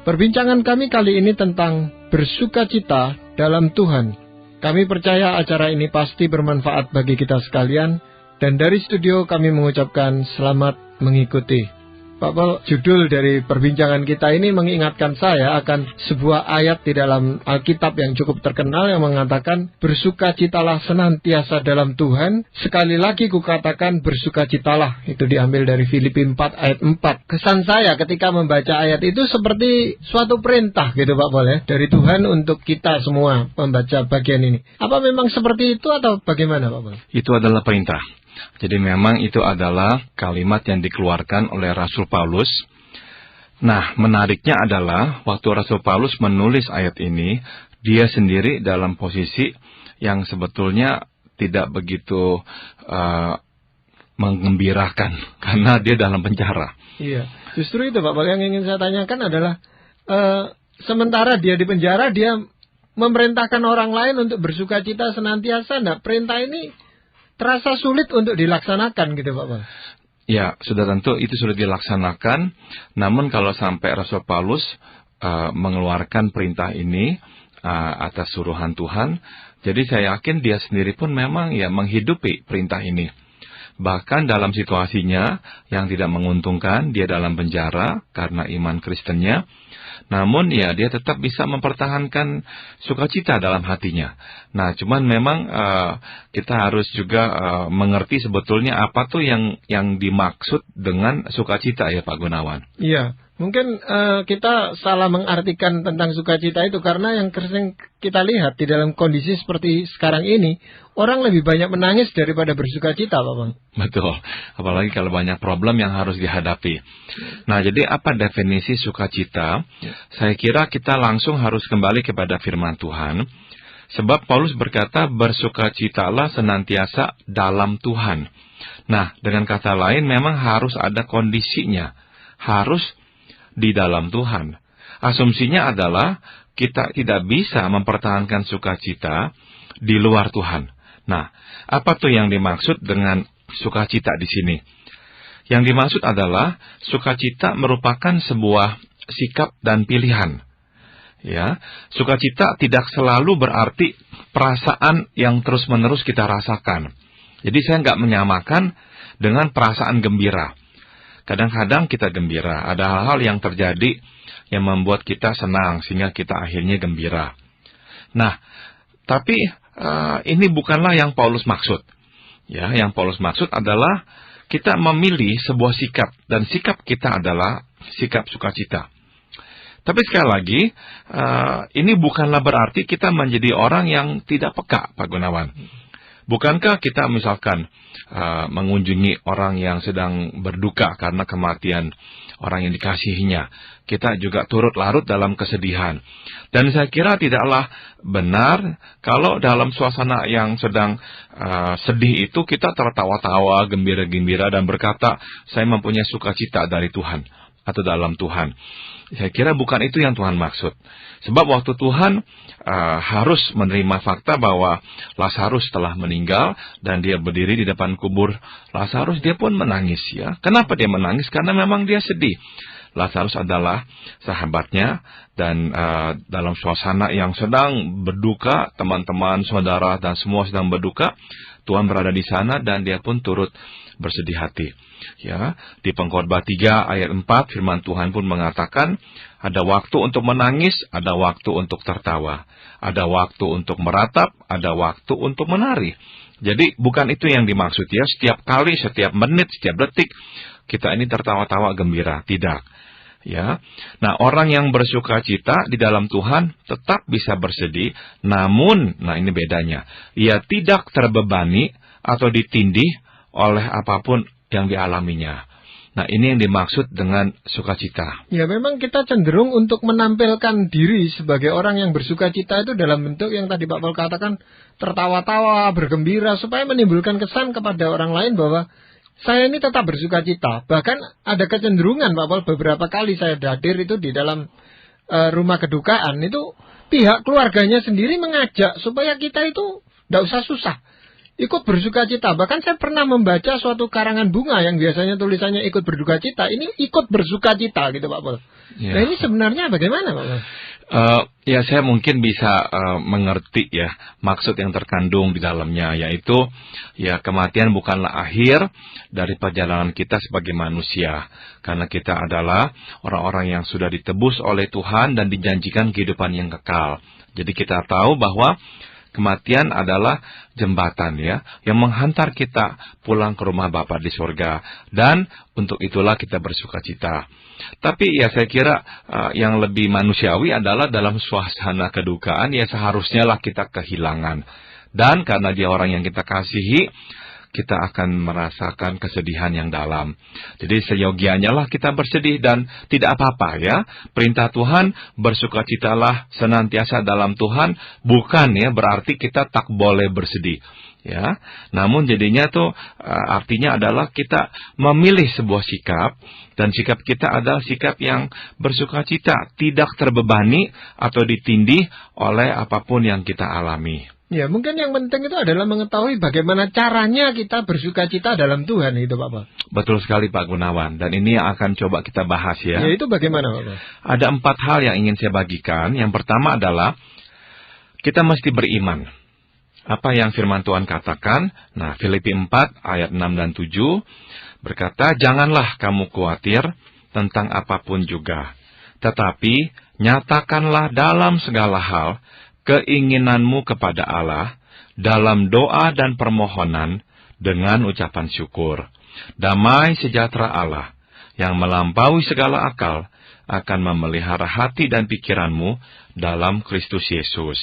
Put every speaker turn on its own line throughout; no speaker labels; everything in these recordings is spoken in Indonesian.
Perbincangan kami kali ini tentang bersukacita dalam Tuhan. Kami percaya acara ini pasti bermanfaat bagi kita sekalian, dan dari studio kami mengucapkan selamat mengikuti. Pak Paul, judul dari perbincangan kita ini mengingatkan saya akan sebuah ayat di dalam Alkitab yang cukup terkenal yang mengatakan, bersukacitalah senantiasa dalam Tuhan, sekali lagi kukatakan bersukacitalah. Itu diambil dari Filipi 4 ayat 4. Kesan saya ketika membaca ayat itu seperti suatu perintah gitu Pak Paul ya, dari Tuhan untuk kita semua membaca bagian ini. Apa memang seperti itu atau bagaimana Pak Paul?
Itu adalah perintah. Jadi memang itu adalah kalimat yang dikeluarkan oleh Rasul Paulus. Nah, menariknya adalah waktu Rasul Paulus menulis ayat ini, dia sendiri dalam posisi yang sebetulnya tidak begitu menggembirakan, karena dia dalam penjara.
Iya, justru itu Pak Paul yang ingin saya tanyakan adalah, sementara dia di penjara, dia memerintahkan orang lain untuk bersukacita senantiasa. Nah, perintah ini terasa sulit untuk dilaksanakan gitu Pak Paul.
Ya, sudah tentu itu sudah dilaksanakan. Namun kalau sampai Rasul Paulus mengeluarkan perintah ini atas suruhan Tuhan, jadi saya yakin dia sendiri pun memang ya menghidupi perintah ini. Bahkan dalam situasinya yang tidak menguntungkan, dia dalam penjara karena iman Kristennya. Namun ya dia tetap bisa mempertahankan sukacita dalam hatinya. Nah, cuman memang kita harus juga mengerti sebetulnya apa tuh yang dimaksud dengan sukacita ya Pak Gunawan.
Iya, mungkin kita salah mengartikan tentang sukacita itu karena yang sering kita lihat di dalam kondisi seperti sekarang ini, orang lebih banyak menangis daripada bersukacita Pak Bang.
Betul, apalagi kalau banyak problem yang harus dihadapi. Nah, jadi apa definisi sukacita? Saya kira kita langsung harus kembali kepada firman Tuhan. Sebab Paulus berkata, bersukacitalah senantiasa dalam Tuhan. Nah, dengan kata lain memang harus ada kondisinya. Harus di dalam Tuhan. Asumsinya adalah kita tidak bisa mempertahankan sukacita di luar Tuhan. Nah, apa tuh yang dimaksud dengan sukacita di sini? Yang dimaksud adalah sukacita merupakan sebuah sikap dan pilihan. Ya, sukacita tidak selalu berarti perasaan yang terus-menerus kita rasakan. Jadi saya nggak menyamakan dengan perasaan gembira. Kadang-kadang kita gembira, ada hal-hal yang terjadi yang membuat kita senang sehingga kita akhirnya gembira. Nah, tapi ini bukanlah yang Paulus maksud. Ya, yang Paulus maksud adalah kita memilih sebuah sikap, dan sikap kita adalah sikap sukacita. Tapi sekali lagi, ini bukanlah berarti kita menjadi orang yang tidak peka, Pak Gunawan. Bukankah kita misalkan mengunjungi orang yang sedang berduka karena kematian orang yang dikasihinya, kita juga turut larut dalam kesedihan. Dan saya kira tidaklah benar kalau dalam suasana yang sedang sedih itu kita tertawa-tawa, gembira-gembira dan berkata, saya mempunyai sukacita dari Tuhan atau dalam Tuhan. Saya kira bukan itu yang Tuhan maksud. Sebab waktu Tuhan harus menerima fakta bahwa Lazarus telah meninggal dan dia berdiri di depan kubur Lazarus, dia pun menangis ya. Kenapa dia menangis? Karena memang dia sedih. Lazarus adalah sahabatnya dan dalam suasana yang sedang berduka, teman-teman, saudara dan semua sedang berduka, Tuhan berada di sana dan dia pun turut bersedih hati. Ya, di Pengkhotbah 3 ayat 4 firman Tuhan pun mengatakan, ada waktu untuk menangis, ada waktu untuk tertawa, ada waktu untuk meratap, ada waktu untuk menari. Jadi bukan itu yang dimaksud ya, setiap kali, setiap menit, setiap detik kita ini tertawa-tawa gembira, tidak. Ya. Nah, orang yang bersukacita di dalam Tuhan tetap bisa bersedih, namun, nah ini bedanya, ia tidak terbebani atau ditindih oleh apapun yang dialaminya. Nah, ini yang dimaksud dengan sukacita.
Ya, memang kita cenderung untuk menampilkan diri sebagai orang yang bersukacita itu dalam bentuk yang tadi Pak Paul katakan, tertawa-tawa, bergembira, supaya menimbulkan kesan kepada orang lain bahwa saya ini tetap bersukacita. Bahkan ada kecenderungan Pak Paul, beberapa kali saya hadir itu di dalam rumah kedukaan, itu pihak keluarganya sendiri mengajak supaya kita itu tidak usah susah. ikut bersuka cita. Bahkan saya pernah membaca suatu karangan bunga yang biasanya tulisannya ikut berduka cita, ini ikut bersuka cita gitu Pak Paul.
Ya.
Nah ini sebenarnya bagaimana Pak Paul?
Ya saya mungkin bisa mengerti ya maksud yang terkandung di dalamnya, yaitu ya kematian bukanlah akhir dari perjalanan kita sebagai manusia, karena kita adalah orang-orang yang sudah ditebus oleh Tuhan dan dijanjikan kehidupan yang kekal. Jadi kita tahu bahwa kematian adalah jembatan ya yang menghantar kita pulang ke rumah Bapa di surga, dan untuk itulah kita bersuka cita. Tapi ya saya kira yang lebih manusiawi adalah dalam suasana kedukaan ya seharusnya lah kita kehilangan. Dan karena dia orang yang kita kasihi, kita akan merasakan kesedihan yang dalam. Jadi seyogianya lah kita bersedih dan tidak apa-apa ya. Perintah Tuhan, bersukacitalah senantiasa dalam Tuhan, bukan ya berarti kita tak boleh bersedih. Ya, namun jadinya tuh artinya adalah kita memilih sebuah sikap, dan sikap kita adalah sikap yang bersukacita, tidak terbebani atau ditindih oleh apapun yang kita alami.
Ya, mungkin yang penting itu adalah mengetahui bagaimana caranya kita bersukacita dalam Tuhan itu Pak Paul.
Betul sekali Pak Gunawan, dan ini yang akan coba kita bahas ya.
Ya, itu bagaimana Pak Paul?
Ada 4 hal yang ingin saya bagikan. Yang pertama adalah kita mesti beriman. Apa yang firman Tuhan katakan? Nah, Filipi 4 ayat 6 dan 7 berkata, "Janganlah kamu khawatir tentang apapun juga, tetapi nyatakanlah dalam segala hal keinginanmu kepada Allah dalam doa dan permohonan dengan ucapan syukur. Damai sejahtera Allah yang melampaui segala akal akan memelihara hati dan pikiranmu dalam Kristus Yesus."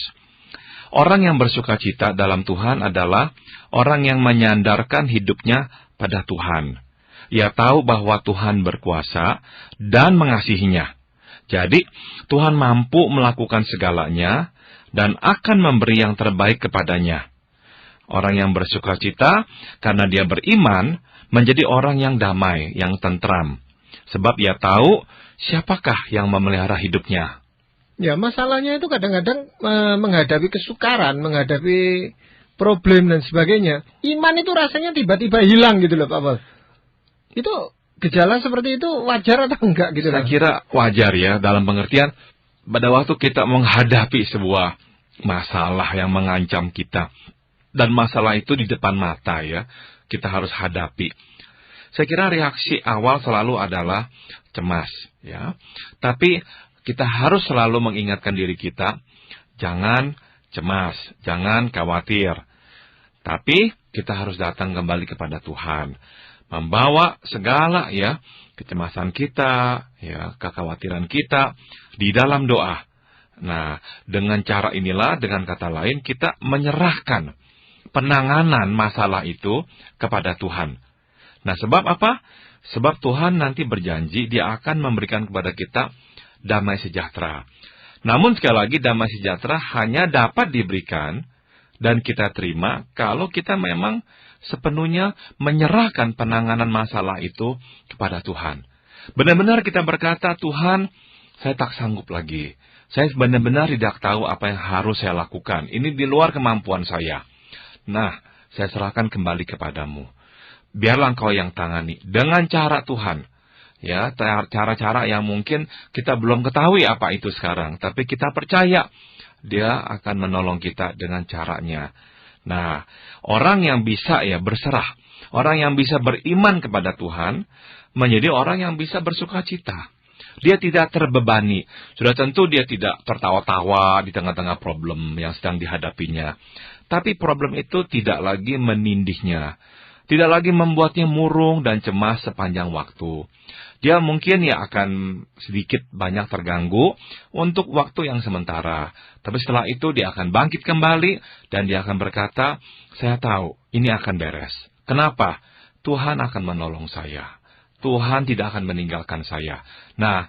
Orang yang bersukacita dalam Tuhan adalah orang yang menyandarkan hidupnya pada Tuhan. Ia tahu bahwa Tuhan berkuasa dan mengasihinya. Jadi, Tuhan mampu melakukan segalanya dan akan memberi yang terbaik kepadanya. Orang yang bersukacita karena dia beriman menjadi orang yang damai, yang tentram. Sebab ia tahu siapakah yang memelihara hidupnya.
Ya, masalahnya itu kadang-kadang menghadapi kesukaran, menghadapi problem dan sebagainya. Iman itu rasanya tiba-tiba hilang gitu loh Pak Paul. Itu gejala seperti itu wajar atau enggak gitu?
Saya kira wajar ya, dalam pengertian pada waktu kita menghadapi sebuah masalah yang mengancam kita, dan masalah itu di depan mata ya, kita harus hadapi. Saya kira reaksi awal selalu adalah cemas ya. Tapi kita harus selalu mengingatkan diri kita, jangan cemas, jangan khawatir. Tapi kita harus datang kembali kepada Tuhan, membawa segala ya kecemasan kita, ya kekhawatiran kita di dalam doa. Nah, dengan cara inilah, dengan kata lain, kita menyerahkan penanganan masalah itu kepada Tuhan. Nah, sebab apa? Sebab Tuhan nanti berjanji Dia akan memberikan kepada kita damai sejahtera. Namun sekali lagi, damai sejahtera hanya dapat diberikan dan kita terima kalau kita memang sepenuhnya menyerahkan penanganan masalah itu kepada Tuhan. Benar-benar kita berkata, Tuhan, saya tak sanggup lagi. Saya benar-benar tidak tahu apa yang harus saya lakukan. Ini di luar kemampuan saya. Nah, saya serahkan kembali kepadamu. Biarlah Engkau yang tangani dengan cara Tuhan. Ya, cara-cara yang mungkin kita belum ketahui apa itu sekarang, tapi kita percaya Dia akan menolong kita dengan caranya. Nah, orang yang bisa ya berserah, orang yang bisa beriman kepada Tuhan, menjadi orang yang bisa bersukacita. Dia tidak terbebani. Sudah tentu dia tidak tertawa-tawa di tengah-tengah problem yang sedang dihadapinya. Tapi problem itu tidak lagi menindihnya, tidak lagi membuatnya murung dan cemas sepanjang waktu. Dia mungkin ya akan sedikit banyak terganggu untuk waktu yang sementara. Tapi setelah itu dia akan bangkit kembali dan dia akan berkata, saya tahu ini akan beres. Kenapa? Tuhan akan menolong saya. Tuhan tidak akan meninggalkan saya. Nah,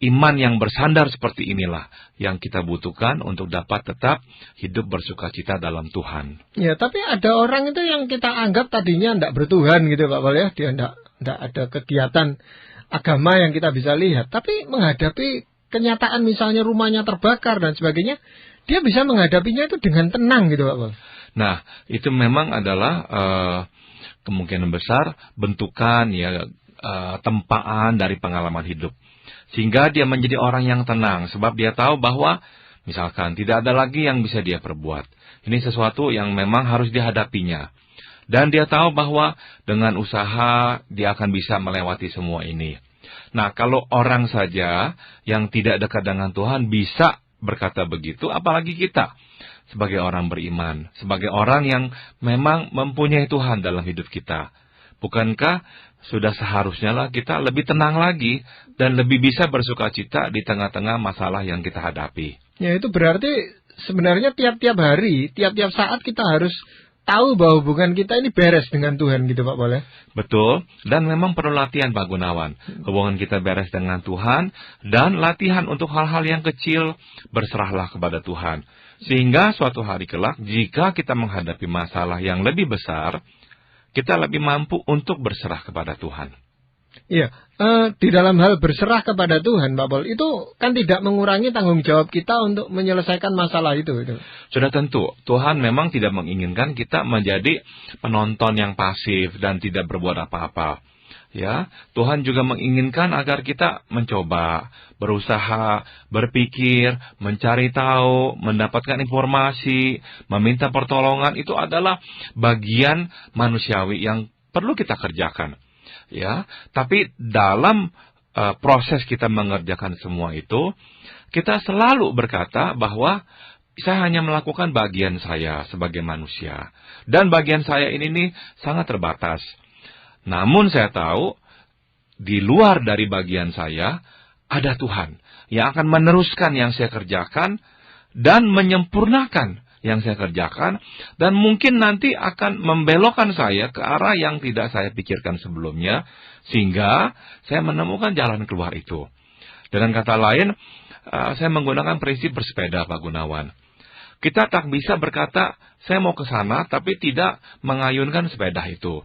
iman yang bersandar seperti inilah yang kita butuhkan untuk dapat tetap hidup bersukacita dalam Tuhan.
Ya, tapi ada orang itu yang kita anggap tadinya tidak bertuhan gitu Pak Paul ya. Dia tidak ada kegiatan agama yang kita bisa lihat. Tapi menghadapi kenyataan misalnya rumahnya terbakar dan sebagainya, dia bisa menghadapinya itu dengan tenang gitu Pak Paul.
Nah, itu memang adalah kemungkinan besar bentukan ya tempaan dari pengalaman hidup. Sehingga dia menjadi orang yang tenang sebab dia tahu bahwa misalkan tidak ada lagi yang bisa dia perbuat. Ini sesuatu yang memang harus dihadapinya. Dan dia tahu bahwa dengan usaha dia akan bisa melewati semua ini. Nah, kalau orang saja yang tidak dekat dengan Tuhan bisa berkata begitu, apalagi kita sebagai orang beriman, sebagai orang yang memang mempunyai Tuhan dalam hidup kita. Bukankah sudah seharusnya lah kita lebih tenang lagi dan lebih bisa bersukacita di tengah-tengah masalah yang kita hadapi.
Ya, itu berarti sebenarnya tiap-tiap hari, tiap-tiap saat kita harus tahu bahwa hubungan kita ini beres dengan Tuhan gitu Pak Boleh.
Betul, dan memang perlu latihan Pak Gunawan. Hubungan kita beres dengan Tuhan, dan latihan untuk hal-hal yang kecil, berserahlah kepada Tuhan. Sehingga suatu hari kelak, jika kita menghadapi masalah yang lebih besar, kita lebih mampu untuk berserah kepada Tuhan.
Iya, di dalam hal berserah kepada Tuhan, Pak Pol, itu kan tidak mengurangi tanggung jawab kita untuk menyelesaikan masalah itu.
Sudah tentu, Tuhan memang tidak menginginkan kita menjadi penonton yang pasif dan tidak berbuat apa-apa. Ya, Tuhan juga menginginkan agar kita mencoba, berusaha, berpikir, mencari tahu, mendapatkan informasi, meminta pertolongan. Itu adalah bagian manusiawi yang perlu kita kerjakan. Ya, tapi dalam proses kita mengerjakan semua itu, kita selalu berkata bahwa saya hanya melakukan bagian saya sebagai manusia. Dan bagian saya ini nih sangat terbatas. Namun saya tahu, di luar dari bagian saya, ada Tuhan yang akan meneruskan yang saya kerjakan dan menyempurnakan yang saya kerjakan, dan mungkin nanti akan membelokkan saya ke arah yang tidak saya pikirkan sebelumnya, sehingga saya menemukan jalan keluar itu. Dengan kata lain, saya menggunakan prinsip bersepeda, Pak Gunawan. Kita tak bisa berkata, saya mau ke sana, tapi tidak mengayunkan sepeda itu.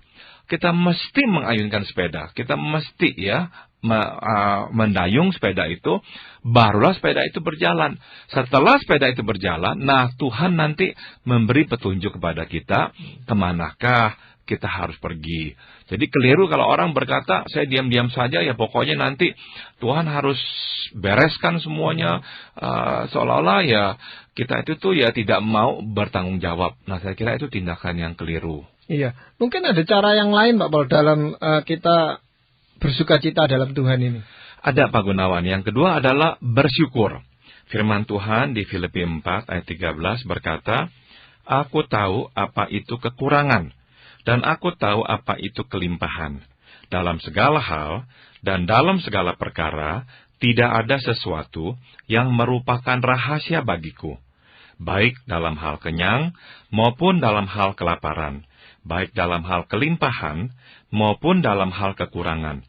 Kita mesti mengayunkan sepeda. Kita mesti mendayung sepeda itu, barulah sepeda itu berjalan. Setelah sepeda itu berjalan, nah Tuhan nanti memberi petunjuk kepada kita, kemanakah kita harus pergi. Jadi keliru kalau orang berkata, saya diam-diam saja, ya pokoknya nanti Tuhan harus bereskan semuanya, seolah-olah ya kita itu tuh ya tidak mau bertanggung jawab. Nah, saya kira itu tindakan yang keliru.
Iya, mungkin ada cara yang lain Pak Pol dalam kita bersukacita dalam Tuhan ini.
Ada Pak Gunawan. Yang kedua adalah bersyukur. Firman Tuhan di Filipi 4 ayat 13 berkata, aku tahu apa itu kekurangan, dan aku tahu apa itu kelimpahan. Dalam segala hal dan dalam segala perkara, tidak ada sesuatu yang merupakan rahasia bagiku, baik dalam hal kenyang maupun dalam hal kelaparan, baik dalam hal kelimpahan maupun dalam hal kekurangan.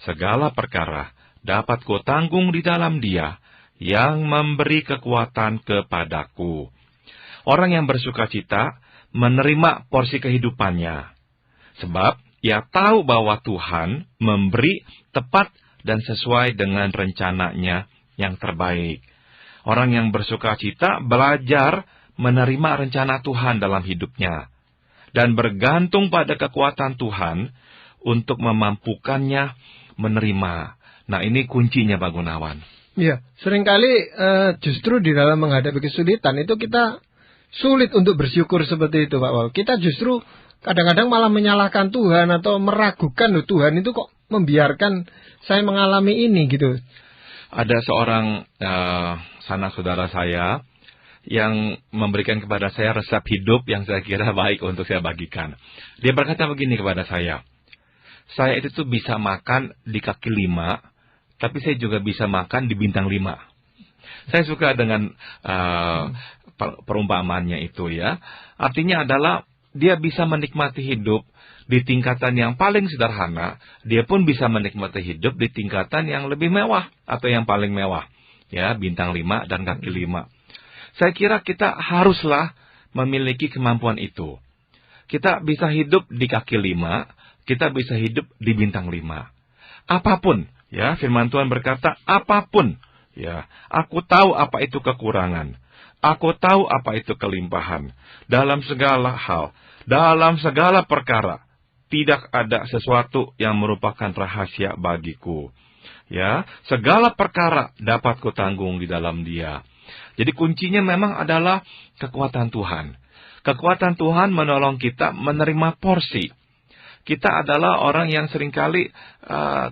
Segala perkara dapat kutanggung di dalam Dia yang memberi kekuatan kepadaku. Orang yang bersukacita menerima porsi kehidupannya, sebab ia tahu bahwa Tuhan memberi tepat dan sesuai dengan rencananya yang terbaik. Orang yang bersukacita belajar menerima rencana Tuhan dalam hidupnya, dan bergantung pada kekuatan Tuhan untuk memampukannya menerima. Nah, ini kuncinya Pak Gunawan.
Iya, seringkali justru di dalam menghadapi kesulitan itu kita sulit untuk bersyukur seperti itu Pak Wal. Kita justru kadang-kadang malah menyalahkan Tuhan atau meragukan, loh Tuhan itu kok membiarkan saya mengalami ini gitu.
Ada seorang sanak saudara saya yang memberikan kepada saya resep hidup yang saya kira baik untuk saya bagikan. Dia berkata begini kepada saya itu tuh bisa makan di kaki 5, tapi saya juga bisa makan di bintang 5. Saya suka dengan perumpamaannya itu ya. Artinya adalah dia bisa menikmati hidup di tingkatan yang paling sederhana, dia pun bisa menikmati hidup di tingkatan yang lebih mewah atau yang paling mewah. Ya, bintang 5 dan kaki 5. Saya kira kita haruslah memiliki kemampuan itu. Kita bisa hidup di kaki 5, kita bisa hidup di bintang 5. Apapun, ya, firman Tuhan berkata, apapun, ya, aku tahu apa itu kekurangan. Aku tahu apa itu kelimpahan. Dalam segala hal, dalam segala perkara, tidak ada sesuatu yang merupakan rahasia bagiku. Ya, segala perkara dapat kutanggung di dalam Dia. Jadi kuncinya memang adalah kekuatan Tuhan. Kekuatan Tuhan menolong kita menerima porsi. Kita adalah orang yang seringkali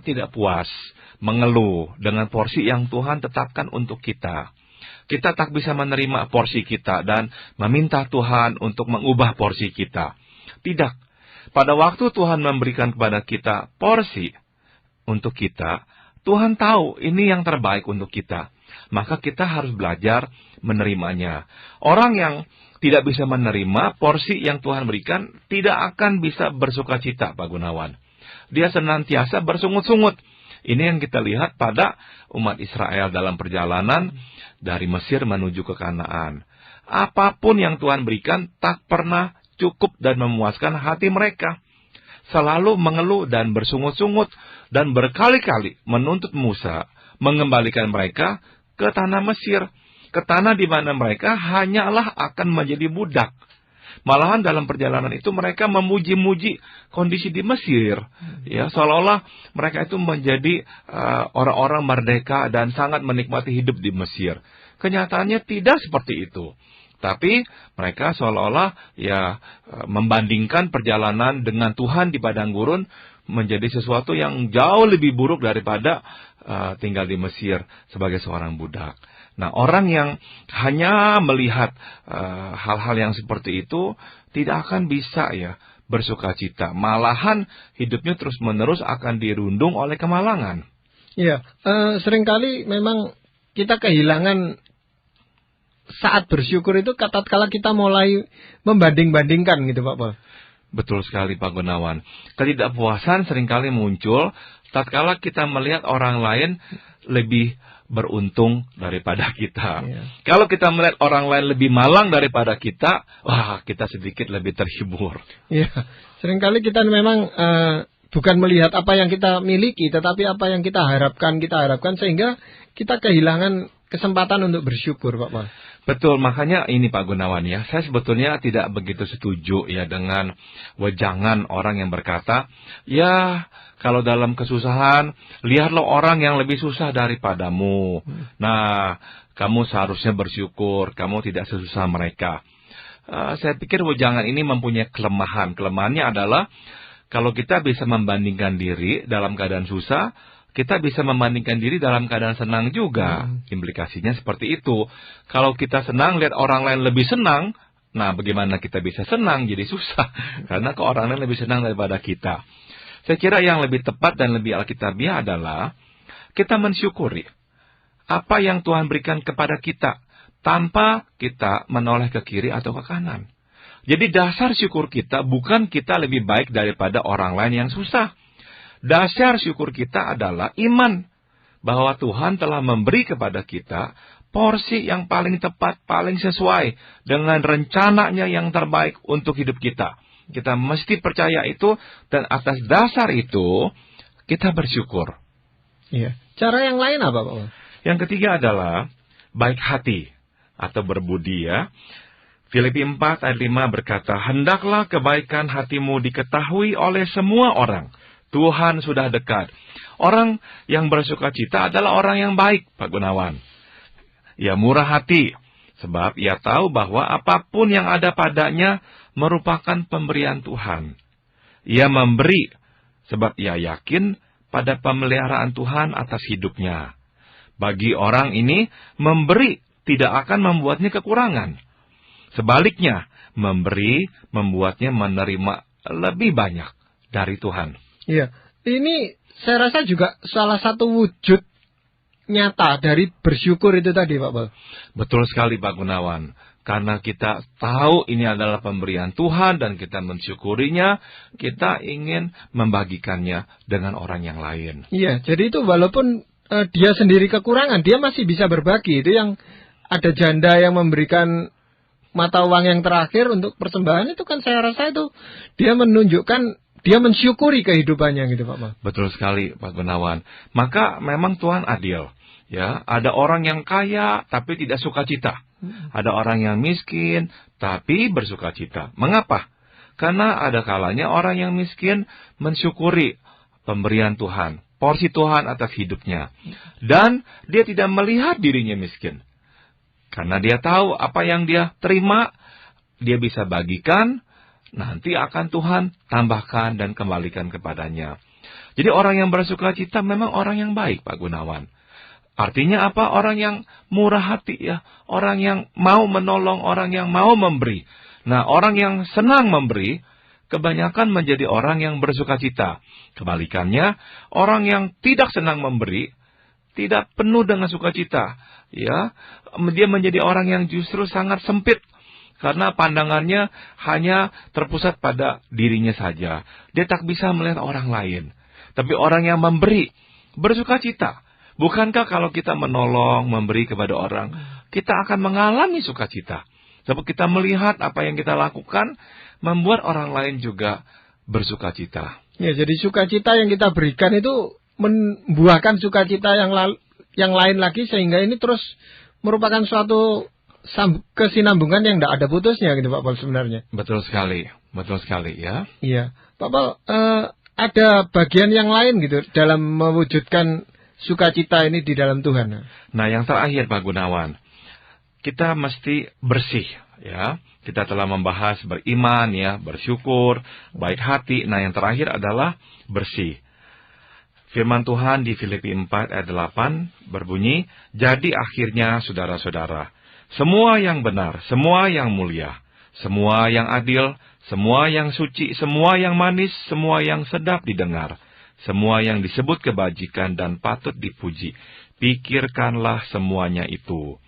tidak puas, mengeluh dengan porsi yang Tuhan tetapkan untuk kita. Kita tak bisa menerima porsi kita dan meminta Tuhan untuk mengubah porsi kita. Tidak. Pada waktu Tuhan memberikan kepada kita porsi untuk kita, Tuhan tahu ini yang terbaik untuk kita. Maka kita harus belajar menerimanya. Orang yang tidak bisa menerima porsi yang Tuhan berikan, tidak akan bisa bersukacita, Pak Gunawan. Dia senantiasa bersungut-sungut. Ini yang kita lihat pada umat Israel dalam perjalanan dari Mesir menuju ke Kanaan. Apapun yang Tuhan berikan tak pernah cukup dan memuaskan hati mereka. Selalu mengeluh dan bersungut-sungut dan berkali-kali menuntut Musa mengembalikan mereka ke tanah Mesir, ke tanah di mana mereka hanyalah akan menjadi budak. Malahan dalam perjalanan itu mereka memuji-muji kondisi di Mesir. Ya, seolah-olah mereka itu menjadi orang-orang merdeka dan sangat menikmati hidup di Mesir. Kenyataannya tidak seperti itu. Tapi mereka seolah-olah membandingkan perjalanan dengan Tuhan di padang gurun menjadi sesuatu yang jauh lebih buruk daripada tinggal di Mesir sebagai seorang budak. Nah, orang yang hanya melihat hal-hal yang seperti itu tidak akan bisa bersukacita. Malahan hidupnya terus-menerus akan dirundung oleh kemalangan.
Iya, seringkali memang kita kehilangan saat bersyukur itu tatkala kita mulai membanding-bandingkan gitu, Pak Paul.
Betul sekali, Pak Gunawan. Ketidakpuasan seringkali muncul tatkala kita melihat orang lain lebih beruntung daripada kita. Iya. Kalau kita melihat orang lain lebih malang daripada kita, wah, kita sedikit lebih terhibur.
Iya, seringkali kita memang bukan melihat apa yang kita miliki, tetapi apa yang kita harapkan sehingga kita kehilangan kesempatan untuk bersyukur, Pak Paul.
Betul, makanya ini Pak Gunawan saya sebetulnya tidak begitu setuju dengan wejangan orang yang berkata, kalau dalam kesusahan, lihatlah orang yang lebih susah daripadamu. Nah, kamu seharusnya bersyukur, kamu tidak sesusah mereka. Saya pikir wejangan ini mempunyai kelemahan. Kelemahannya adalah, kalau kita bisa membandingkan diri dalam keadaan susah, kita bisa membandingkan diri dalam keadaan senang juga. Implikasinya seperti itu. Kalau kita senang, lihat orang lain lebih senang, nah bagaimana kita bisa senang? Jadi susah. Karena orang lain lebih senang daripada kita. Saya kira yang lebih tepat dan lebih alkitabiah adalah kita mensyukuri apa yang Tuhan berikan kepada kita tanpa kita menoleh ke kiri atau ke kanan. Jadi dasar syukur kita bukan kita lebih baik daripada orang lain yang susah. Dasar syukur kita adalah iman bahwa Tuhan telah memberi kepada kita porsi yang paling tepat, paling sesuai dengan rencananya yang terbaik untuk hidup kita. Kita mesti percaya itu, dan atas dasar itu kita bersyukur.
Iya. Cara yang lain apa, Pak?
Yang ketiga adalah baik hati atau berbudi. Filipi 4 ayat 5 berkata, hendaklah kebaikan hatimu diketahui oleh semua orang. Tuhan sudah dekat. Orang yang bersukacita adalah orang yang baik, Pak Gunawan. Ia murah hati, sebab ia tahu bahwa apapun yang ada padanya merupakan pemberian Tuhan. Ia memberi, sebab ia yakin pada pemeliharaan Tuhan atas hidupnya. Bagi orang ini, memberi tidak akan membuatnya kekurangan. Sebaliknya, memberi membuatnya menerima lebih banyak dari Tuhan.
Iya, ini saya rasa juga salah satu wujud nyata dari bersyukur itu tadi, Pak Paul.
Betul sekali, Pak Gunawan. Karena kita tahu ini adalah pemberian Tuhan dan kita mensyukurinya, kita ingin membagikannya dengan orang yang lain.
Iya, jadi itu walaupun dia sendiri kekurangan, dia masih bisa berbagi. Itu yang ada janda yang memberikan mata uang yang terakhir untuk persembahan, itu kan saya rasa itu dia menunjukkan dia mensyukuri kehidupannya gitu, Pak.
Betul sekali, Pak Gunawan. Maka memang Tuhan adil. Ada orang yang kaya tapi tidak sukacita. Ada orang yang miskin, tapi bersukacita. Mengapa? Karena ada kalanya orang yang miskin mensyukuri pemberian Tuhan, porsi Tuhan atas hidupnya. Dan dia tidak melihat dirinya miskin. Karena dia tahu apa yang dia terima, dia bisa bagikan, nanti akan Tuhan tambahkan dan kembalikan kepadanya. Jadi orang yang bersukacita memang orang yang baik, Pak Gunawan. Artinya apa? Orang yang murah hati ya. Orang yang mau menolong, orang yang mau memberi. Nah, orang yang senang memberi, kebanyakan menjadi orang yang bersukacita. Kebalikannya, orang yang tidak senang memberi, tidak penuh dengan sukacita. Ya, dia menjadi orang yang justru sangat sempit. Karena pandangannya hanya terpusat pada dirinya saja. Dia tak bisa melihat orang lain. Tapi orang yang memberi, bersukacita. Bukankah kalau kita menolong, memberi kepada orang, kita akan mengalami sukacita? Sebab kita melihat apa yang kita lakukan, membuat orang lain juga bersukacita.
Ya, jadi sukacita yang kita berikan itu membuahkan sukacita yang lain lagi, sehingga ini terus merupakan suatu kesinambungan yang tidak ada putusnya gitu Pak Paul sebenarnya.
Betul sekali ya.
Iya, Pak Paul, ada bagian yang lain gitu dalam mewujudkan sukacita ini di dalam Tuhan.
Nah, yang terakhir Pak Gunawan, kita mesti bersih ya. Kita telah membahas beriman ya, bersyukur, baik hati. Nah, yang terakhir adalah bersih. Firman Tuhan di Filipi 4 ayat 8 berbunyi, "Jadi akhirnya saudara-saudara, semua yang benar, semua yang mulia, semua yang adil, semua yang suci, semua yang manis, semua yang sedap didengar, semua yang disebut kebajikan dan patut dipuji, pikirkanlah semuanya itu."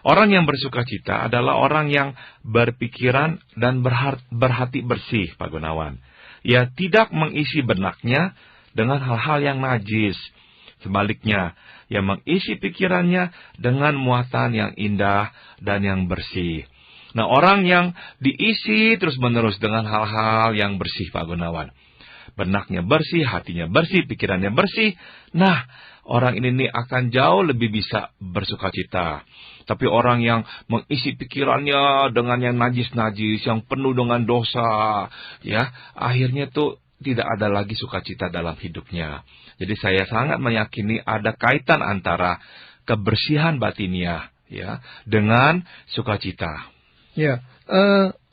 Orang yang bersukacita adalah orang yang berpikiran dan berhati bersih, Pak Gunawan. Ia tidak mengisi benaknya dengan hal-hal yang najis. Sebaliknya, ia mengisi pikirannya dengan muatan yang indah dan yang bersih. Nah, orang yang diisi terus-menerus dengan hal-hal yang bersih, Pak Gunawan. Benaknya bersih, hatinya bersih, pikirannya bersih. Nah, orang ini akan jauh lebih bisa bersukacita. Tapi orang yang mengisi pikirannya dengan yang najis-najis, yang penuh dengan dosa, ya, akhirnya tuh tidak ada lagi sukacita dalam hidupnya. Jadi saya sangat meyakini ada kaitan antara kebersihan batiniah, ya, dengan sukacita.
Ya,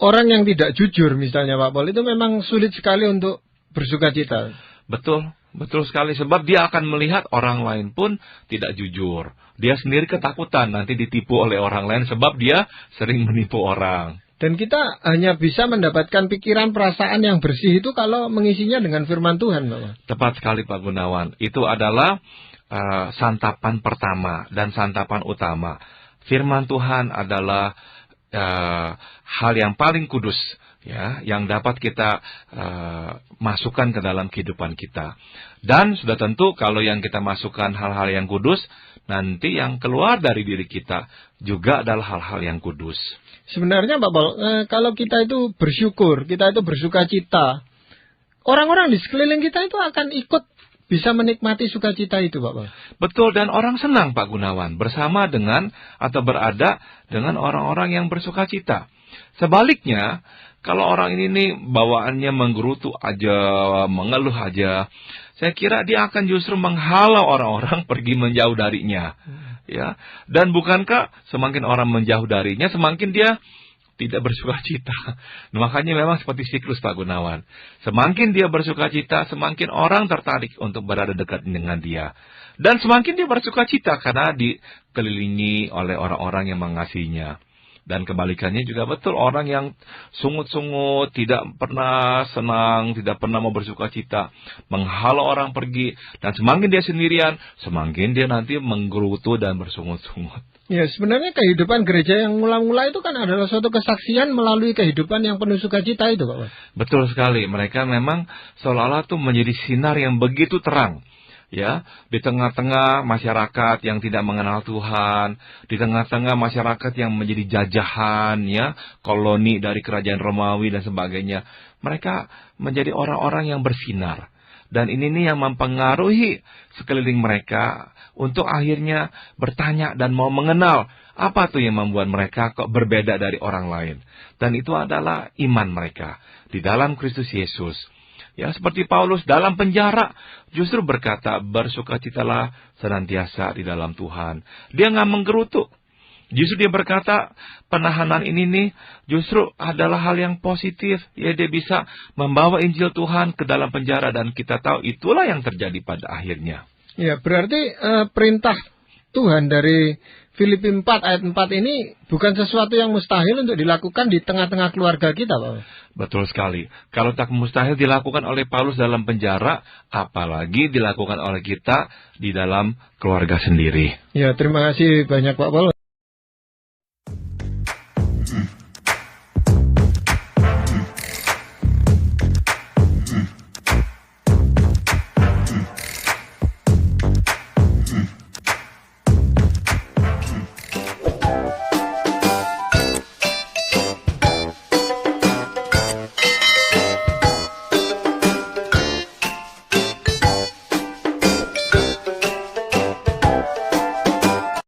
orang yang tidak jujur misalnya Pak Paul itu memang sulit sekali untuk bersukacita.
Betul sekali. Sebab dia akan melihat orang lain pun tidak jujur. Dia sendiri ketakutan nanti ditipu oleh orang lain sebab dia sering menipu orang.
Dan kita hanya bisa mendapatkan pikiran perasaan yang bersih itu kalau mengisinya dengan firman Tuhan, Pak.
Tepat sekali Pak Gunawan. Itu adalah santapan pertama dan santapan utama. Firman Tuhan adalah hal yang paling kudus, ya, yang dapat kita masukkan ke dalam kehidupan kita. Dan sudah tentu kalau yang kita masukkan hal-hal yang kudus, nanti yang keluar dari diri kita juga adalah hal-hal yang kudus.
Sebenarnya Pak Paul, kalau kita itu bersyukur, kita itu bersukacita, orang-orang di sekeliling kita itu akan ikut bisa menikmati sukacita itu, Pak Paul.
Betul, dan orang senang Pak Gunawan bersama dengan atau berada dengan orang-orang yang bersukacita. Sebaliknya, kalau orang ini nih bawaannya menggerutu aja, mengeluh aja, saya kira dia akan justru menghalau orang-orang pergi menjauh darinya. Ya, dan bukankah semakin orang menjauh darinya, semakin dia tidak bersukacita. Nah, makanya memang seperti siklus Pak Gunawan. Semakin dia bersukacita, semakin orang tertarik untuk berada dekat dengan dia. Dan semakin dia bersukacita karena dikelilingi oleh orang-orang yang mengasihinya. Dan kebalikannya juga betul, orang yang sungut-sungut, tidak pernah senang, tidak pernah mau bersukacita, menghalau orang pergi, dan semakin dia sendirian, semakin dia nanti menggerutu dan bersungut-sungut.
Ya, sebenarnya kehidupan gereja yang mula-mula itu kan adalah suatu kesaksian melalui kehidupan yang penuh sukacita itu, Pak.
Betul sekali, mereka memang seolah-olah tuh menjadi sinar yang begitu terang. Ya, di tengah-tengah masyarakat yang tidak mengenal Tuhan, di tengah-tengah masyarakat yang menjadi jajahan, ya, koloni dari kerajaan Romawi dan sebagainya, mereka menjadi orang-orang yang bersinar. Dan ini nih yang mempengaruhi sekeliling mereka untuk akhirnya bertanya dan mau mengenal apa tuh yang membuat mereka kok berbeda dari orang lain. Dan itu adalah iman mereka di dalam Kristus Yesus. Ya, seperti Paulus dalam penjara justru berkata, bersukacitalah senantiasa di dalam Tuhan. Dia nggak menggerutu. Justru dia berkata, penahanan ini nih justru adalah hal yang positif. Ya, dia bisa membawa Injil Tuhan ke dalam penjara, dan kita tahu itulah yang terjadi pada akhirnya.
Ya, berarti perintah Tuhan dari Filipi 4 ayat 4 ini bukan sesuatu yang mustahil untuk dilakukan di tengah-tengah keluarga kita, Pak.
Betul sekali. Kalau tak mustahil dilakukan oleh Paulus dalam penjara, apalagi dilakukan oleh kita di dalam keluarga sendiri.
Ya, terima kasih banyak Pak Paulus.